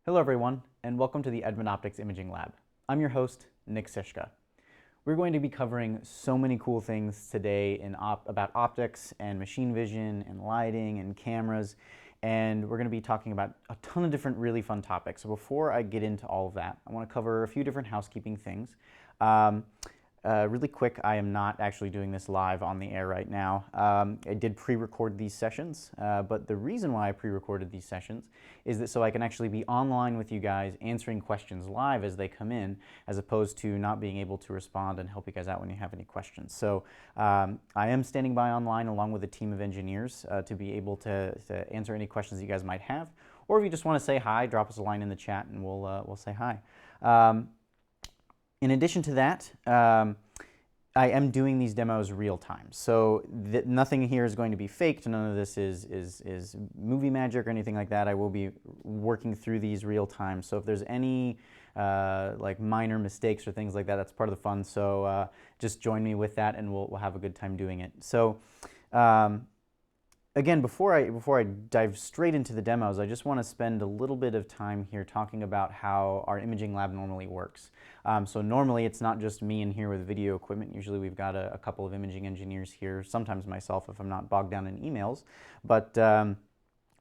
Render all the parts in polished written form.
Hello everyone, and welcome to the Edmund Optics Imaging Lab. I'm your host, Nick Sishka. We're going to be covering so many cool things today about optics and machine vision and lighting and cameras, and we're going to be talking about a ton of different really fun topics. So before I get into all of that, I want to cover a few different housekeeping things. Really quick, I am not actually doing this live on the air right now. I did pre-record these sessions, but the reason why I pre-recorded these sessions is that so I can actually be online with you guys answering questions live as they come in, as opposed to not being able to respond and help you guys out when you have any questions. So I am standing by online along with a team of engineers to be able to answer any questions you guys might have, or if you just want to say hi, drop us a line in the chat and we'll say hi. In addition to that, I am doing these demos real time, so nothing here is going to be faked. None of this is movie magic or anything like that. I will be working through these real time, so if there's any like minor mistakes or things like that, that's part of the fun. So just join me with that, and we'll have a good time doing it. So. Again, before I dive straight into the demos, I just want to spend a little bit of time here talking about how our imaging lab normally works. So normally it's not just me in here with video equipment. Usually we've got a couple of imaging engineers here, sometimes myself if I'm not bogged down in emails, but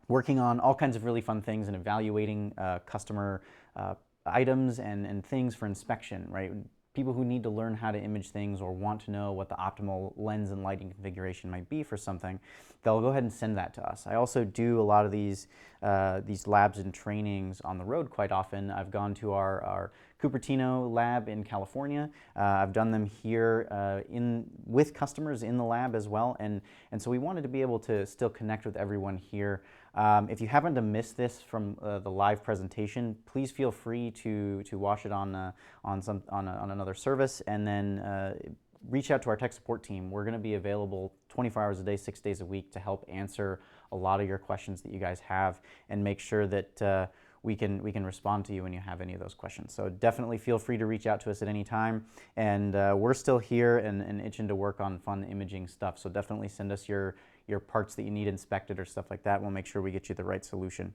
working on all kinds of really fun things and evaluating customer items and things for inspection, right? People who need to learn how to image things or want to know what the optimal lens and lighting configuration might be for something, they'll go ahead and send that to us. I also do a lot of these labs and trainings on the road quite often. I've gone to our Cupertino lab in California. I've done them here with customers in the lab as well, and so we wanted to be able to still connect with everyone here. If you happen to miss this from the live presentation, please feel free to watch it on another service, and then reach out to our tech support team. We're going to be available 24 hours a day, 6 days a week to help answer a lot of your questions that you guys have and make sure that we can respond to you when you have any of those questions. So definitely feel free to reach out to us at any time, and we're still here and itching to work on fun imaging stuff. So definitely send us your parts that you need inspected or stuff like that. We'll make sure we get you the right solution.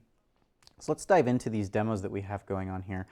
So let's dive into these demos that we have going on here.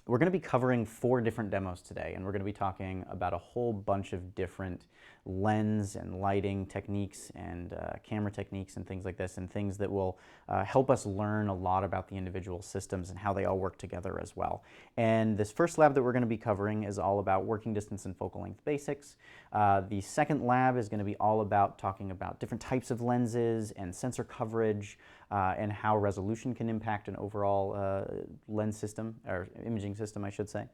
We're going to be covering 4 different demos today, and we're going to be talking about a whole bunch of different lens and lighting techniques and camera techniques and things like this, and things that will help us learn a lot about the individual systems and how they all work together as well. And this first lab that we're going to be covering is all about working distance and focal length basics. The second lab is going to be all about talking about different types of lenses and sensor coverage, and how resolution can impact an overall lens system, or imaging system, I should say.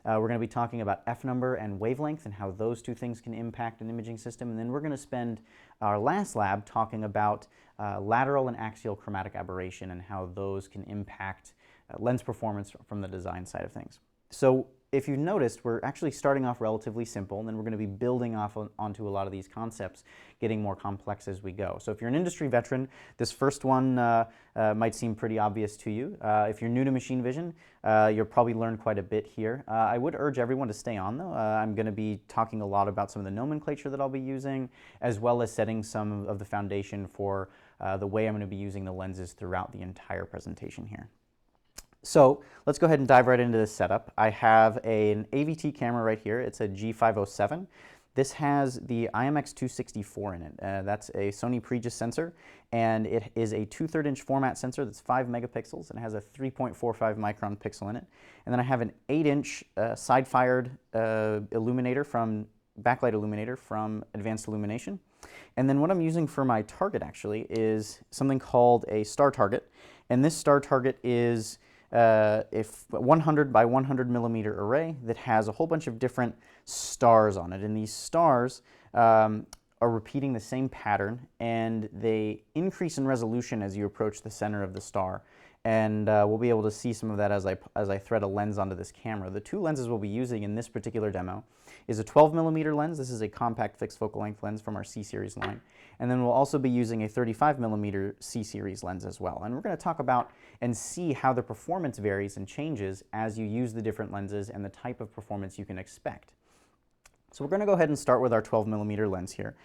We're going to be talking about f-number and wavelength and how those two things can impact an imaging system. And then we're going to spend our last lab talking about lateral and axial chromatic aberration and how those can impact lens performance from the design side of things. So if you've noticed, we're actually starting off relatively simple, and then we're going to be building onto a lot of these concepts, getting more complex as we go. So if you're an industry veteran, this first one might seem pretty obvious to you. If you're new to machine vision, you'll probably learn quite a bit here. I would urge everyone to stay on, though. I'm going to be talking a lot about some of the nomenclature that I'll be using, as well as setting some of the foundation for the way I'm going to be using the lenses throughout the entire presentation here. So let's go ahead and dive right into this setup. I have an AVT camera right here. It's a G507. This has the IMX264 in it. That's a Sony Pregis sensor, and it is a 2/3 inch format sensor that's 5 megapixels and has a 3.45 micron pixel in it. And then I have an 8-inch side-fired illuminator backlight illuminator from Advanced Illumination. And then what I'm using for my target actually is something called a star target, and this star target is a 100 by 100 millimeter array that has a whole bunch of different stars on it, and these stars are repeating the same pattern, and they increase in resolution as you approach the center of the star. And we'll be able to see some of that as I thread a lens onto this camera. The 2 lenses we'll be using in this particular demo is a 12 millimeter lens. This is a compact fixed focal length lens from our C-series line. And then we'll also be using a 35 millimeter C-series lens as well. And we're going to talk about and see how the performance varies and changes as you use the different lenses and the type of performance you can expect. So we're going to go ahead and start with our 12 millimeter lens here.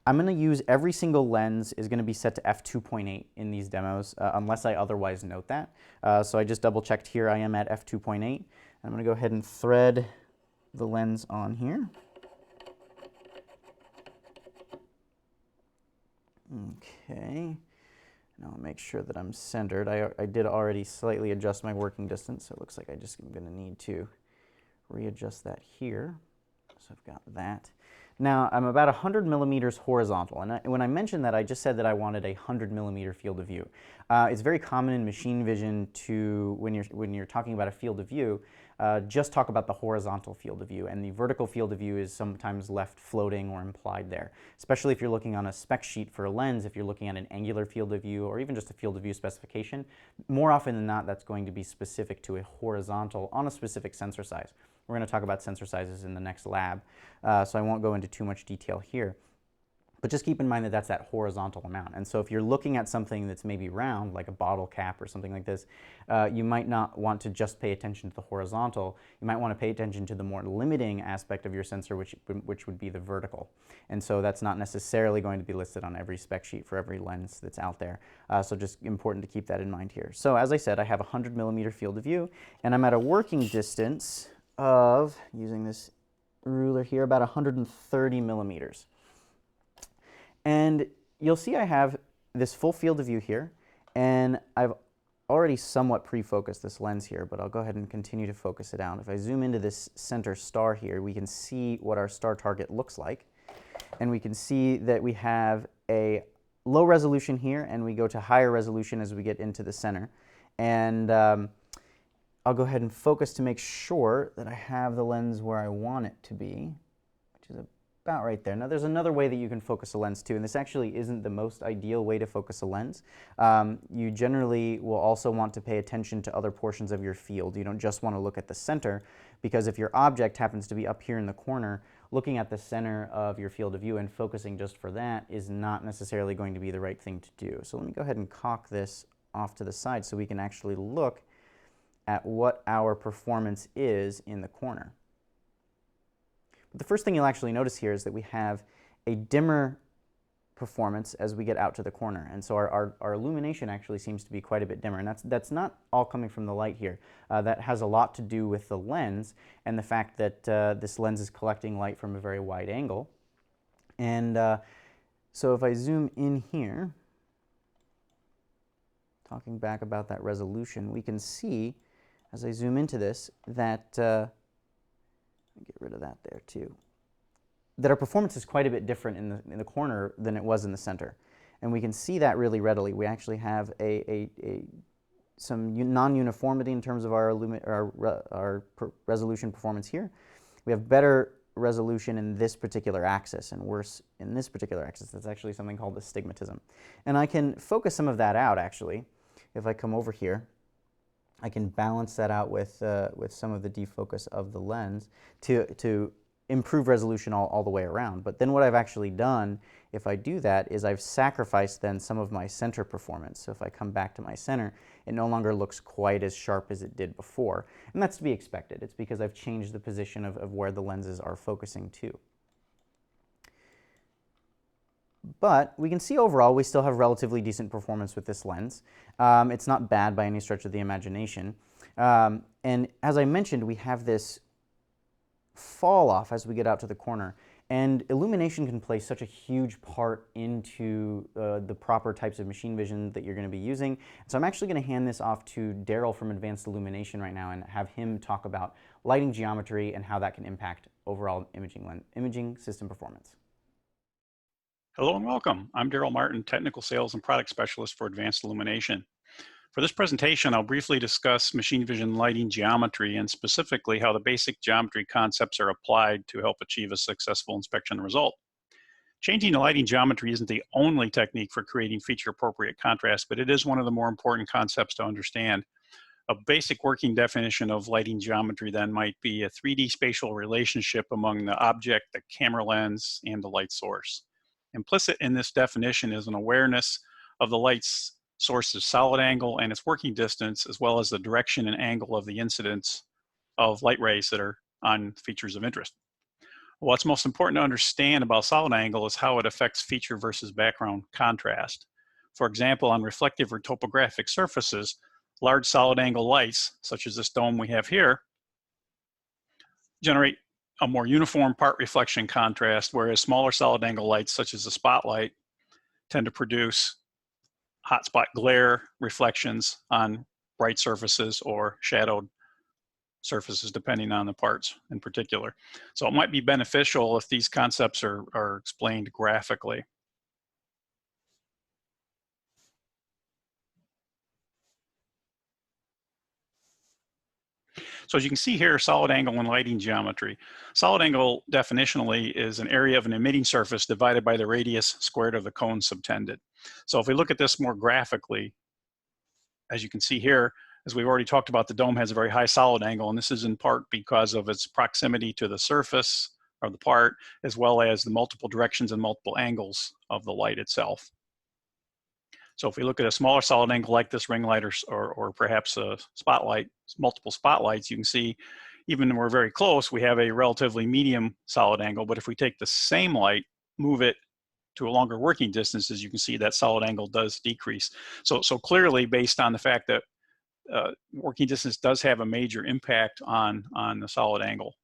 I'm going to use every single lens is going to be set to f2.8 in these demos, unless I otherwise note that. So I just double checked here. I am at f2.8. I'm going to go ahead and thread the lens on here. Okay. Now I'll make sure that I'm centered. I did already slightly adjust my working distance, so it looks like I just am going to need to readjust that here. So I've got that. Now I'm about 100 millimeters horizontal, and when I mentioned that, I just said that I wanted a 100 millimeter field of view. It's very common in machine vision to, when you're talking about a field of view, just talk about the horizontal field of view, and the vertical field of view is sometimes left floating or implied there, especially if you're looking on a spec sheet for a lens. If you're looking at an angular field of view or even just a field of view specification, more often than not that's going to be specific to a horizontal on a specific sensor size. We're going to talk about sensor sizes in the next lab, so I won't go into too much detail here. But just keep in mind that that's that horizontal amount. And so if you're looking at something that's maybe round, like a bottle cap or something like this, you might not want to just pay attention to the horizontal. You might want to pay attention to the more limiting aspect of your sensor, which would be the vertical. And so that's not necessarily going to be listed on every spec sheet for every lens that's out there. So just important to keep that in mind here. So as I said, I have a 100 millimeter field of view, and I'm at a working distance of, using this ruler here, about 130 millimeters. And you'll see I have this full field of view here, and I've already somewhat pre-focused this lens here, but I'll go ahead and continue to focus it out. If I zoom into this center star here, we can see what our star target looks like. And we can see that we have a low resolution here, and we go to higher resolution as we get into the center. And I'll go ahead and focus to make sure that I have the lens where I want it to be, which is about right there. Now there's another way that you can focus a lens too, and this actually isn't the most ideal way to focus a lens. You generally will also want to pay attention to other portions of your field. You don't just want to look at the center, because if your object happens to be up here in the corner, looking at the center of your field of view and focusing just for that is not necessarily going to be the right thing to do. So let me go ahead and cock this off to the side so we can actually look at what our performance is in the corner. But the first thing you'll actually notice here is that we have a dimmer performance as we get out to the corner, and so our illumination actually seems to be quite a bit dimmer, and that's not all coming from the light here. That has a lot to do with the lens and the fact that this lens is collecting light from a very wide angle. And so if I zoom in here, talking back about that resolution, we can see as I zoom into this that, get rid of that there too, that our performance is quite a bit different in the corner than it was in the center. And we can see that really readily. We actually have some non-uniformity in terms of our resolution performance here. We have better resolution in this particular axis and worse in this particular axis. That's actually something called astigmatism. And I can focus some of that out actually. If I come over here, I can balance that out with some of the defocus of the lens to improve resolution all the way around. But then what I've actually done, if I do that, is I've sacrificed then some of my center performance. So if I come back to my center, it no longer looks quite as sharp as it did before. And that's to be expected. It's because I've changed the position of where the lenses are focusing to. But we can see overall we still have relatively decent performance with this lens. It's not bad by any stretch of the imagination. And as I mentioned, we have this fall off as we get out to the corner. And illumination can play such a huge part into the proper types of machine vision that you're going to be using. So I'm actually going to hand this off to Daryl from Advanced Illumination right now and have him talk about lighting geometry and how that can impact overall imaging system performance. Hello and welcome. I'm Daryl Martin, Technical Sales and Product Specialist for Advanced Illumination. For this presentation, I'll briefly discuss machine vision lighting geometry and specifically how the basic geometry concepts are applied to help achieve a successful inspection result. Changing the lighting geometry isn't the only technique for creating feature-appropriate contrast, but it is one of the more important concepts to understand. A basic working definition of lighting geometry then might be a 3D spatial relationship among the object, the camera lens, and the light source. Implicit in this definition is an awareness of the light's source's solid angle and its working distance, as well as the direction and angle of the incidence of light rays that are on features of interest. What's most important to understand about solid angle is how it affects feature versus background contrast. For example, on reflective or topographic surfaces, large solid angle lights, such as this dome we have here, generate a more uniform part reflection contrast, whereas smaller solid angle lights, such as the spotlight, tend to produce hotspot glare reflections on bright surfaces or shadowed surfaces, depending on the parts in particular. So it might be beneficial if these concepts are explained graphically. So as you can see here, solid angle and lighting geometry. Solid angle definitionally is an area of an emitting surface divided by the radius squared of the cone subtended. So if we look at this more graphically, as you can see here, as we've already talked about, the dome has a very high solid angle, and this is in part because of its proximity to the surface of the part, as well as the multiple directions and multiple angles of the light itself. So if we look at a smaller solid angle like this ring light or perhaps a spotlight, multiple spotlights, you can see even when we're very close, we have a relatively medium solid angle. But if we take the same light, move it to a longer working distance, as you can see, that solid angle does decrease. So clearly, based on the fact that working distance does have a major impact on the solid angle.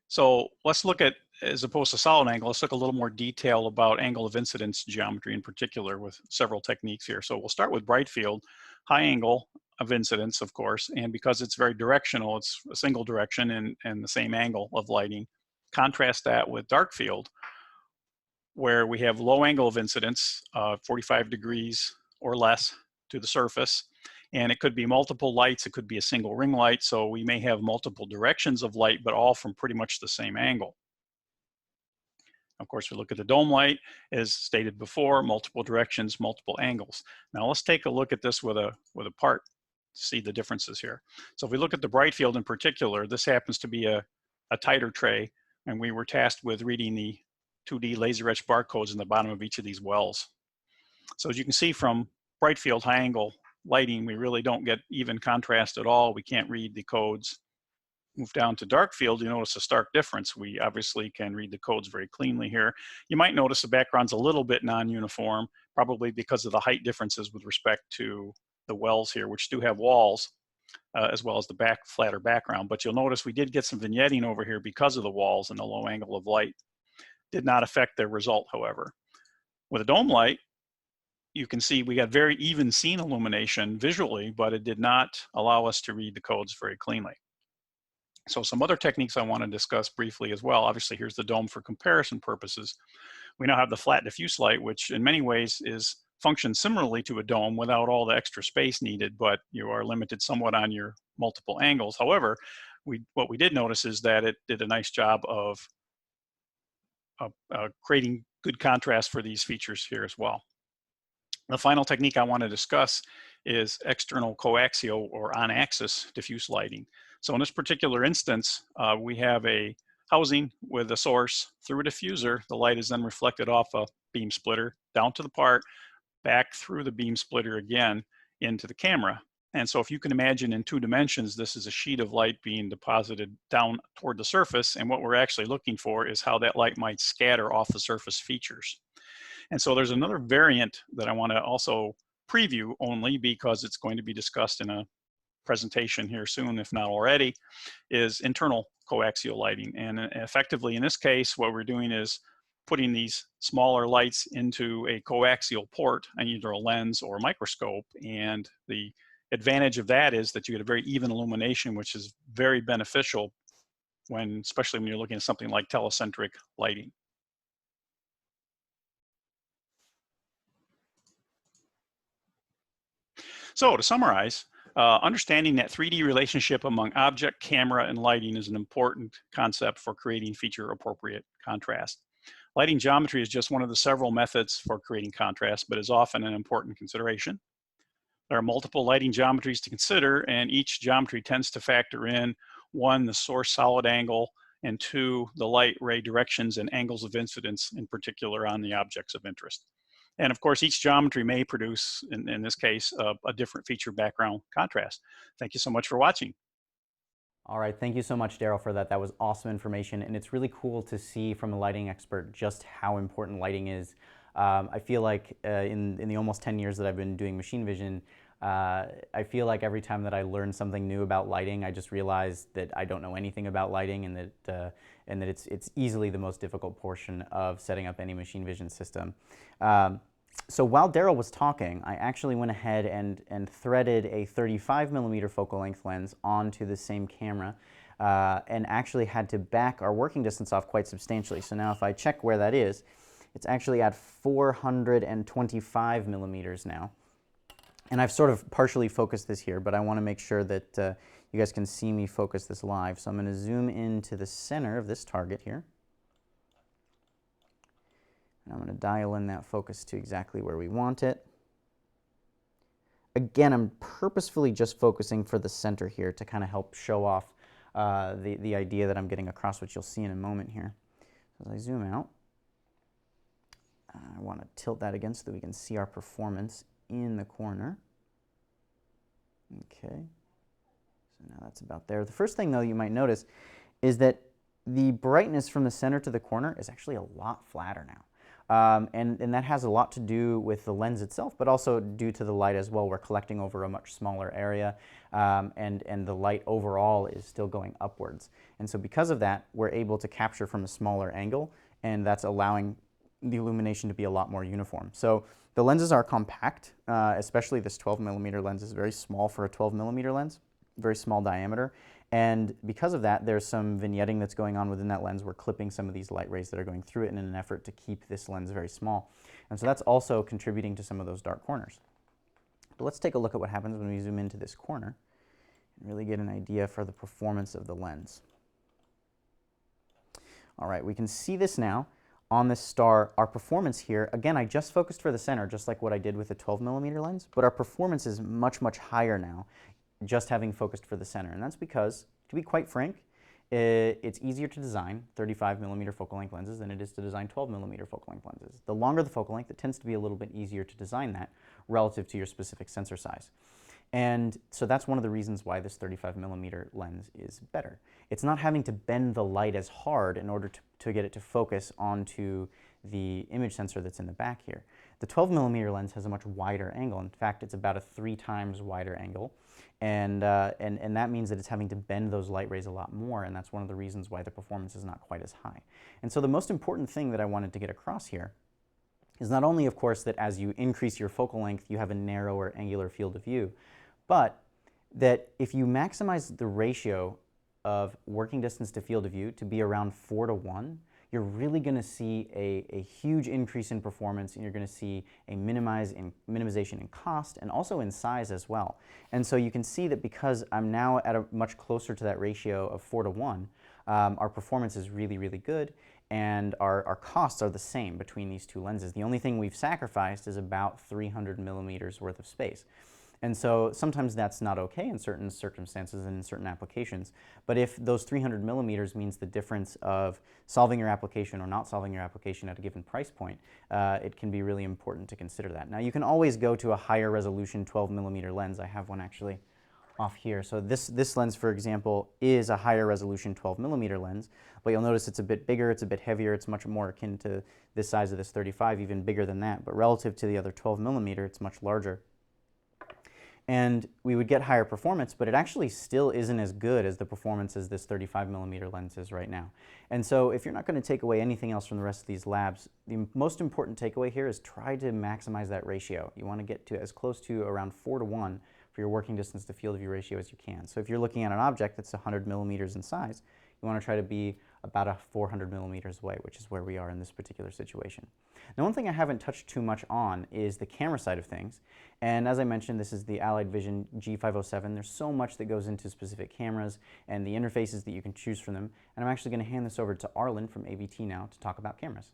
So let's look at, as opposed to solid angle, let's look a little more detail about angle of incidence geometry in particular with several techniques here. So we'll start with bright field, high angle of incidence, of course, and because it's very directional, it's a single direction and the same angle of lighting. Contrast that with dark field, where we have low angle of incidence, 45 degrees or less to the surface. And it could be multiple lights, it could be a single ring light, so we may have multiple directions of light, but all from pretty much the same angle. Of course, we look at the dome light, as stated before, multiple directions, multiple angles. Now let's take a look at this with a part to see the differences here. So if we look at the bright field in particular, this happens to be a tighter tray, and we were tasked with reading the 2D laser etched barcodes in the bottom of each of these wells. So as you can see from bright field high angle lighting, we really don't get even contrast at all. We can't read the codes. Move down to dark field, you notice a stark difference. We obviously can read the codes very cleanly here. You might notice the background's a little bit non-uniform, probably because of the height differences with respect to the wells here, which do have walls, as well as the flatter background. But you'll notice we did get some vignetting over here because of the walls and the low angle of light. Did not affect their result, however. With a dome light, you can see we got very even scene illumination visually, but it did not allow us to read the codes very cleanly. So some other techniques I want to discuss briefly as well. Obviously, here's the dome for comparison purposes. We now have the flat diffuse light, which in many ways functions similarly to a dome without all the extra space needed, but you are limited somewhat on your multiple angles. However, what we did notice is that it did a nice job of creating good contrast for these features here as well. The final technique I want to discuss is external coaxial or on-axis diffuse lighting. So in this particular instance, we have a housing with a source through a diffuser. The light is then reflected off a beam splitter down to the part, back through the beam splitter again into the camera. And so if you can imagine in 2 dimensions, this is a sheet of light being deposited down toward the surface. And what we're actually looking for is how that light might scatter off the surface features. And so there's another variant that I want to also preview only because it's going to be discussed in a presentation here soon, if not already, is internal coaxial lighting. And effectively in this case, what we're doing is putting these smaller lights into a coaxial port on either a lens or a microscope. And the advantage of that is that you get a very even illumination, which is very beneficial especially when you're looking at something like telecentric lighting. So to summarize, understanding that 3D relationship among object, camera, and lighting is an important concept for creating feature appropriate contrast. Lighting geometry is just one of the several methods for creating contrast, but is often an important consideration. There are multiple lighting geometries to consider, and each geometry tends to factor in 1, the source solid angle, and 2, the light ray directions and angles of incidence, in particular on the objects of interest. And of course, each geometry may produce, in this case, a different feature background contrast. Thank you so much for watching. All right, thank you so much, Daryl, for that. That was awesome information, and it's really cool to see from a lighting expert just how important lighting is. I feel like in the almost 10 years that I've been doing machine vision, I feel like every time that I learn something new about lighting, I just realize that I don't know anything about lighting, and that it's easily the most difficult portion of setting up any machine vision system. So while Daryl was talking, I actually went ahead and threaded a 35 millimeter focal length lens onto the same camera and actually had to back our working distance off quite substantially. So now if I check where that is, it's actually at 425 millimeters now. And I've sort of partially focused this here, but I want to make sure that you guys can see me focus this live. So I'm going to zoom into the center of this target here. And I'm going to dial in that focus to exactly where we want it. Again, I'm purposefully just focusing for the center here to kind of help show off the idea that I'm getting across, which you'll see in a moment here. So as I zoom out, I want to tilt that again so that we can see our performance in the corner. Okay, so now that's about there. The first thing, though, you might notice is that the brightness from the center to the corner is actually a lot flatter now. And that has a lot to do with the lens itself, but also due to the light as well. We're collecting over a much smaller area, and the light overall is still going upwards. And so because of that, we're able to capture from a smaller angle, and that's allowing the illumination to be a lot more uniform. So the lenses are compact, especially this 12 millimeter lens is very small for a 12 millimeter lens, very small diameter. And because of that, there's some vignetting that's going on within that lens. We're clipping some of these light rays that are going through it in an effort to keep this lens very small. And so that's also contributing to some of those dark corners. But let's take a look at what happens when we zoom into this corner and really get an idea for the performance of the lens. All right, we can see this now on this star. Our performance here, again, I just focused for the center, just like what I did with the 12 millimeter lens, but our performance is much, much higher now, just having focused for the center. And that's because, to be quite frank, it's easier to design 35 millimeter focal length lenses than it is to design 12 millimeter focal length lenses. The longer the focal length, it tends to be a little bit easier to design that relative to your specific sensor size. And so that's one of the reasons why this 35 millimeter lens is better. It's not having to bend the light as hard in order to get it to focus onto the image sensor that's in the back here. The 12 millimeter lens has a much wider angle. In fact, it's about a 3 times wider angle. And that means that it's having to bend those light rays a lot more, and that's one of the reasons why the performance is not quite as high. And so the most important thing that I wanted to get across here is not only, of course, that as you increase your focal length, you have a narrower angular field of view, but that if you maximize the ratio of working distance to field of view to be around 4:1, you're really going to see a huge increase in performance, and you're going to see a minimization in cost and also in size as well. And so you can see that because I'm now at a much closer to that ratio of 4:1, our performance is really, really good, and our costs are the same between these two lenses. The only thing we've sacrificed is about 300 millimeters worth of space. And so sometimes that's not okay in certain circumstances and in certain applications. But if those 300 millimeters means the difference of solving your application or not solving your application at a given price point, it can be really important to consider that. Now, you can always go to a higher resolution 12 millimeter lens. I have one actually off here. So this lens, for example, is a higher resolution 12 millimeter lens, but you'll notice it's a bit bigger, it's a bit heavier, it's much more akin to this size of this 35, even bigger than that. But relative to the other 12 millimeter, it's much larger. And we would get higher performance, but it actually still isn't as good as the performance as this 35 millimeter lens is right now. And so if you're not going to take away anything else from the rest of these labs, the most important takeaway here is try to maximize that ratio. You want to get to as close to around 4:1 for your working distance to field of view ratio as you can. So if you're looking at an object that's 100 millimeters in size, you want to try to be about a 400 millimeters away, which is where we are in this particular situation. Now, one thing I haven't touched too much on is the camera side of things. And as I mentioned, this is the Allied Vision G507. There's so much that goes into specific cameras and the interfaces that you can choose from them. And I'm actually going to hand this over to Arlen from AVT now to talk about cameras.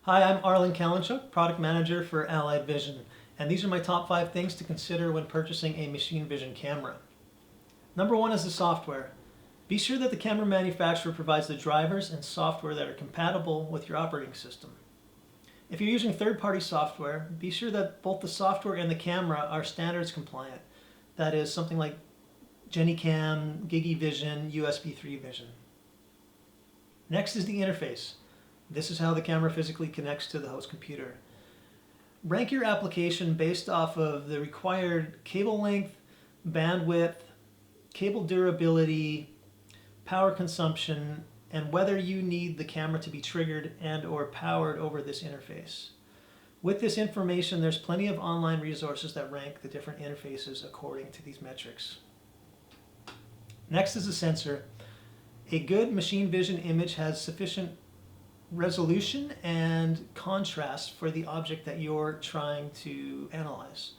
Hi, I'm Arlen Kalinchuk, Product Manager for Allied Vision. And these are my top 5 things to consider when purchasing a machine vision camera. Number 1 is the software. Be sure that the camera manufacturer provides the drivers and software that are compatible with your operating system. If you're using third-party software, be sure that both the software and the camera are standards compliant. That is something like GeniCam, Gigi Vision, USB 3 Vision. Next is the interface. This is how the camera physically connects to the host computer. Rank your application based off of the required cable length, bandwidth, cable durability, power consumption, and whether you need the camera to be triggered and or powered over this interface. With this information, there's plenty of online resources that rank the different interfaces according to these metrics. Next is the sensor. A good machine vision image has sufficient resolution and contrast for the object that you're trying to analyze.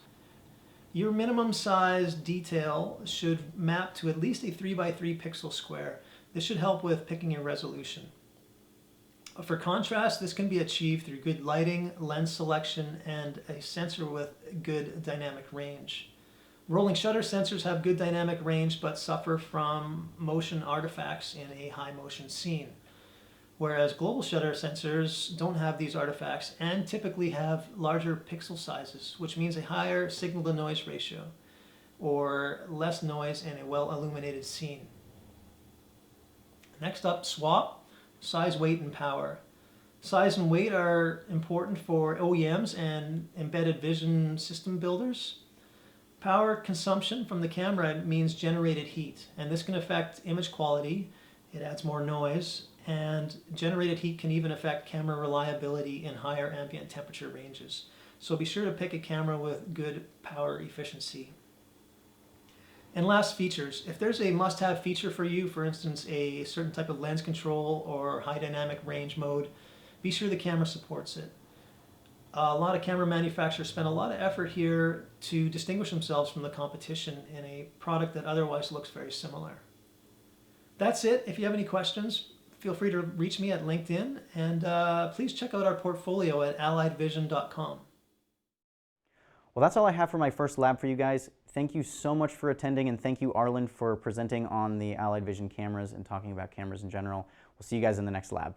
Your minimum size detail should map to at least a 3x3 pixel square. This should help with picking your resolution. For contrast, this can be achieved through good lighting, lens selection, and a sensor with good dynamic range. Rolling shutter sensors have good dynamic range but suffer from motion artifacts in a high motion scene, whereas global shutter sensors don't have these artifacts and typically have larger pixel sizes, which means a higher signal to noise ratio or less noise in a well illuminated scene. Next up, swap. Size, weight, and power. Size and weight are important for OEMs and embedded vision system builders. Power consumption from the camera means generated heat, and this can affect image quality. It adds more noise, and generated heat can even affect camera reliability in higher ambient temperature ranges. So be sure to pick a camera with good power efficiency. And last, features. If there's a must-have feature for you, for instance, a certain type of lens control or high dynamic range mode, be sure the camera supports it. A lot of camera manufacturers spend a lot of effort here to distinguish themselves from the competition in a product that otherwise looks very similar. That's it. If you have any questions, feel free to reach me at LinkedIn, and please check out our portfolio at alliedvision.com. Well, that's all I have for my first lab for you guys. Thank you so much for attending, and thank you, Arlen, for presenting on the Allied Vision cameras and talking about cameras in general. We'll see you guys in the next lab.